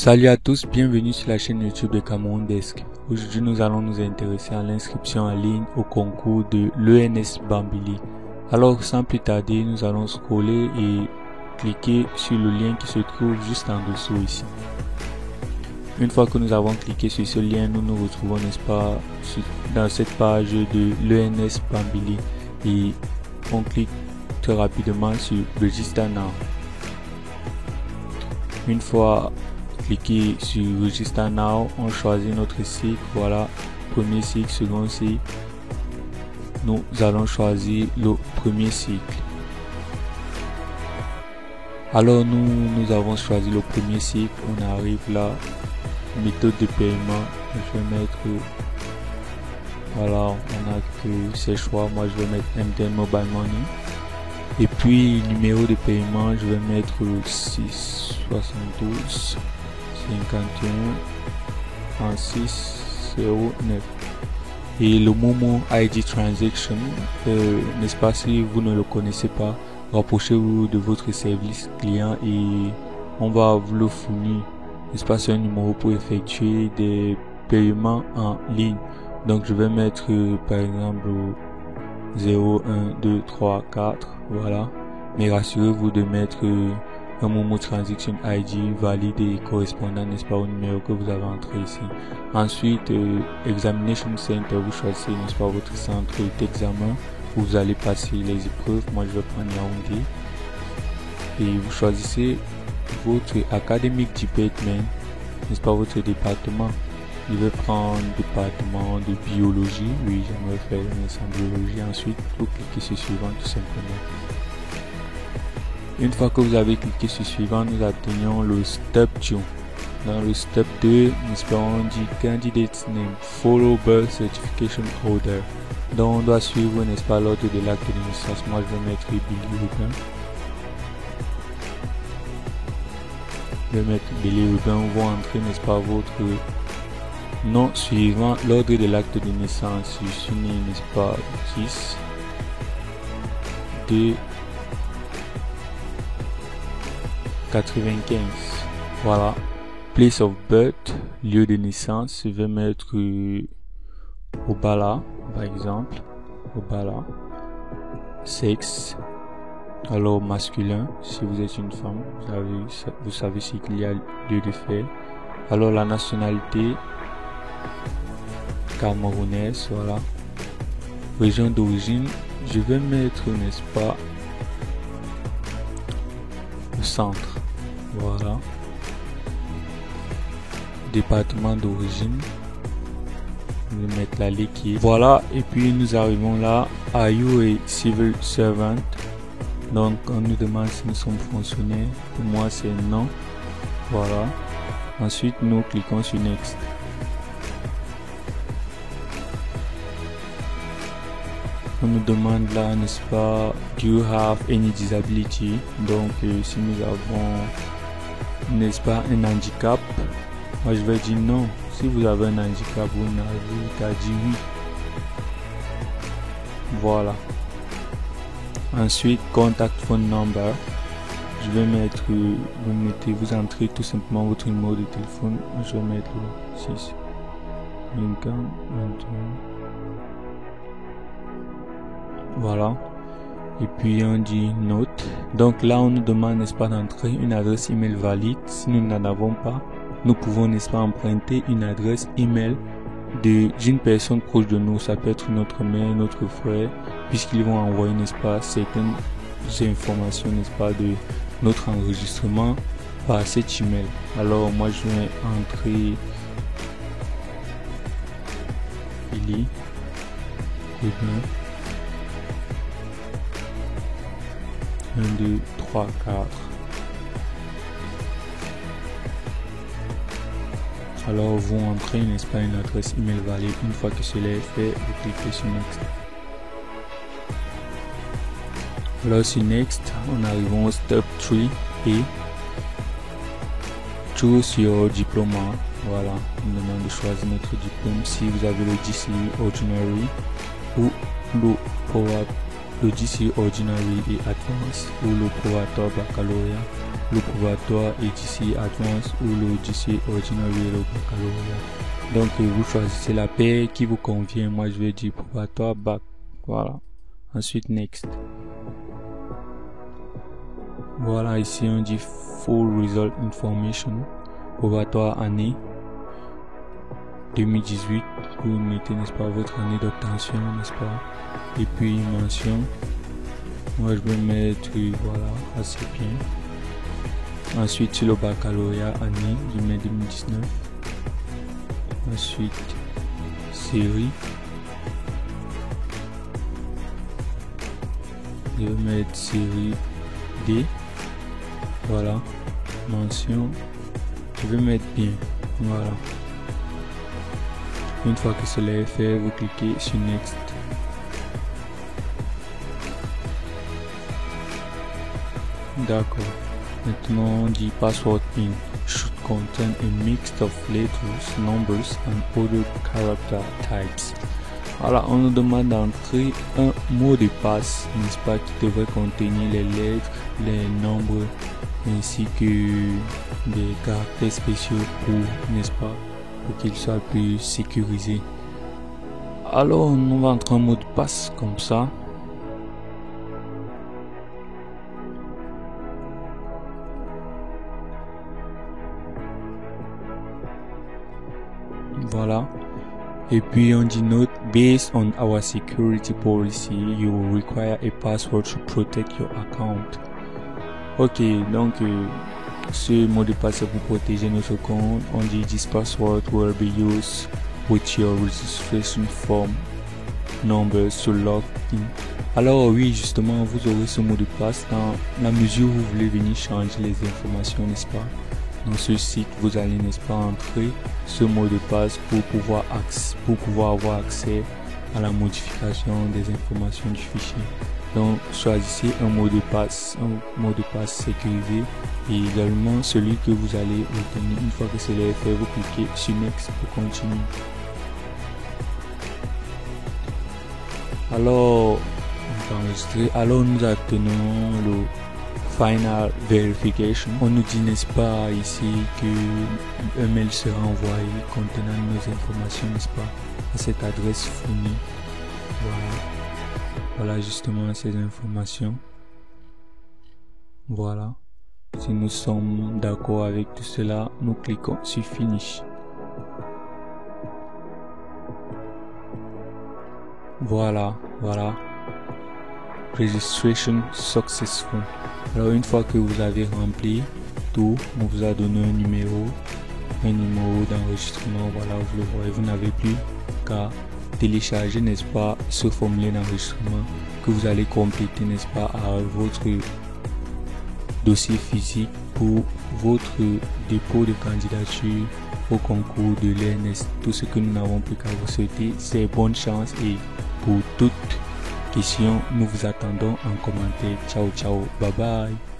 Salut à tous, bienvenue sur la chaîne YouTube de Cameroun Desk. Aujourd'hui, nous allons nous intéresser à l'inscription en ligne au concours de l'ENS Bambili. Alors, sans plus tarder, nous allons scroller et cliquer sur le lien qui se trouve juste en dessous ici. Une fois que nous avons cliqué sur ce lien, nous nous retrouvons, n'est-ce pas, dans cette page de l'ENS Bambili et on clique très rapidement sur Register Now. Une fois cliquez sur Register Now, on choisit notre cycle, voilà, premier cycle, second cycle. Nous allons choisir le premier cycle. Alors nous avons choisi le premier cycle, on arrive là, méthode de paiement, je vais mettre, voilà, on a que ces choix, moi je vais mettre MTN Mobile Money. Et puis numéro de paiement, je vais mettre 672 51 36 09. Et le Momo ID Transaction, n'est-ce pas, si vous ne le connaissez pas, rapprochez-vous de votre service client et on va vous le fournir. N'est-ce pas, c'est un numéro pour effectuer des paiements en ligne. Donc je vais mettre par exemple 0 1 2 3 4, voilà, mais rassurez-vous de mettre un Momo Transaction ID valide et correspondant, n'est-ce pas, au numéro que vous avez entré ici. Ensuite, Examination Center, vous choisissez, n'est-ce pas, votre centre d'examen où vous allez passer les épreuves. Moi je vais prendre Yaoundé et vous choisissez votre Academic Department, n'est-ce pas, votre département. Je vais prendre département de biologie, oui, j'aimerais faire une licence en biologie. Ensuite, vous cliquez sur suivant tout simplement. Une fois que vous avez cliqué sur suivant, nous atteignons le step 2. Dans le step 2, n'est-ce pas, on dit candidate name, follow birth certification order. Donc on doit suivre, n'est-ce pas, l'ordre de l'acte de naissance. Moi je vais mettre Billy Rubin. Je vais mettre Billy Rubin, vous entrez, n'est-ce pas, votre nom suivant l'ordre de l'acte de naissance. Je suis né, n'est-ce pas, 10 2 95. Voilà. Place of birth, lieu de naissance, je vais mettre Obala, par exemple. Obala. Sexe, alors masculin, si vous êtes une femme, vous savez ce qu'il y a lieu de faire. Alors la nationalité, camerounaise, voilà. Région d'origine, je vais mettre, n'est-ce pas, le centre, voilà. Département d'origine, je vais mettre la liquide, voilà. Et puis nous arrivons là, are you a civil servant? Donc on nous demande si nous sommes fonctionnaires. Pour moi c'est non, voilà. Ensuite nous cliquons sur next. On nous demande là, n'est-ce pas, do you have any disability? Donc si nous avons, n'est-ce pas, un handicap, moi je vais dire non. Si vous avez un handicap, vous n'avez qu'à dire oui. Voilà. Ensuite, contact phone number. Je vais mettre, vous entrez tout simplement votre numéro de téléphone. Je vais mettre 6 50 21. Voilà. Et puis on dit note. Donc là on nous demande, n'est-ce pas, d'entrer une adresse email valide. Si nous n'en avons pas, nous pouvons, n'est-ce pas, emprunter une adresse email d'une personne proche de nous. Ça peut être notre mère, notre frère, puisqu'ils vont envoyer, n'est-ce pas, certaines informations, n'est-ce pas, de notre enregistrement par cet email. Alors moi je vais entrer Billy Rubin 1 2 3 4. Alors vous entrez, n'est-ce pas, une adresse email valide. Une fois que cela est fait, vous cliquez sur next. Alors sur next, on arrive au step 3 et choose your diploma. Voilà, on demande de choisir notre diplôme. Si vous avez le GCE Ordinary ou le le GCE Ordinary et Advanced ou le probatoire baccalauréat, le probatoire et GCE Advanced ou le GCE Ordinary et le baccalauréat. Donc vous choisissez la paire qui vous convient. Moi je vais dire probatoire bac. Voilà. Ensuite next. Voilà, ici on dit Full Result Information. Probatoire année 2018. Vous mettez, n'est-ce pas, votre année d'obtention, n'est-ce pas. Et puis mention. Moi je vais mettre, voilà, assez bien. Ensuite sur le baccalauréat année, je mets 2019. Ensuite série. Je vais mettre série D. Voilà. Mention. Je vais mettre bien. Voilà. Une fois que cela est fait, vous cliquez sur Next. D'accord. Maintenant on dit Password PIN should contain a mix of letters, numbers and other character types. Voilà, on nous demande d'entrer un mot de passe, n'est-ce pas, qui devrait contenir les lettres, les nombres, ainsi que des caractères spéciaux pour, n'est-ce pas, pour qu'il soit plus sécurisé. Alors, on va entrer un mot de passe comme ça. Voilà. Et puis on dit note, based on our security policy, you will require a password to protect your account. Ok, donc ce mot de passe pour protéger notre compte. On dit this password will be used with your registration form numbers to log in. Alors oui, justement, vous aurez ce mot de passe dans la mesure où vous voulez venir changer les informations, n'est-ce pas? Dans ce site, vous allez, n'est-ce pas, entrer ce mot de passe pour pouvoir avoir accès à la modification des informations du fichier. Donc, choisissez un mot de passe sécurisé et également celui que vous allez obtenir. Une fois que cela est fait, vous cliquez sur Next pour continuer. Alors, on va enregistrer. Alors, nous attendons le Final Verification. On nous dit, n'est-ce pas, ici que un mail sera envoyé contenant nos informations, n'est-ce pas, à cette adresse fournie. Voilà justement ces informations. Voilà. Si nous sommes d'accord avec tout cela, nous cliquons sur Finish. Voilà. Registration successful. Alors une fois que vous avez rempli tout, on vous a donné un numéro d'enregistrement. Voilà, vous le voyez, vous n'avez plus qu'à télécharger, n'est-ce pas, ce formulaire d'enregistrement que vous allez compléter, n'est-ce pas, à votre dossier physique pour votre dépôt de candidature au concours de l'ENS. Tout ce que nous n'avons plus qu'à vous souhaiter, c'est bonne chance et pour toute question, nous vous attendons en commentaire. Ciao, bye bye.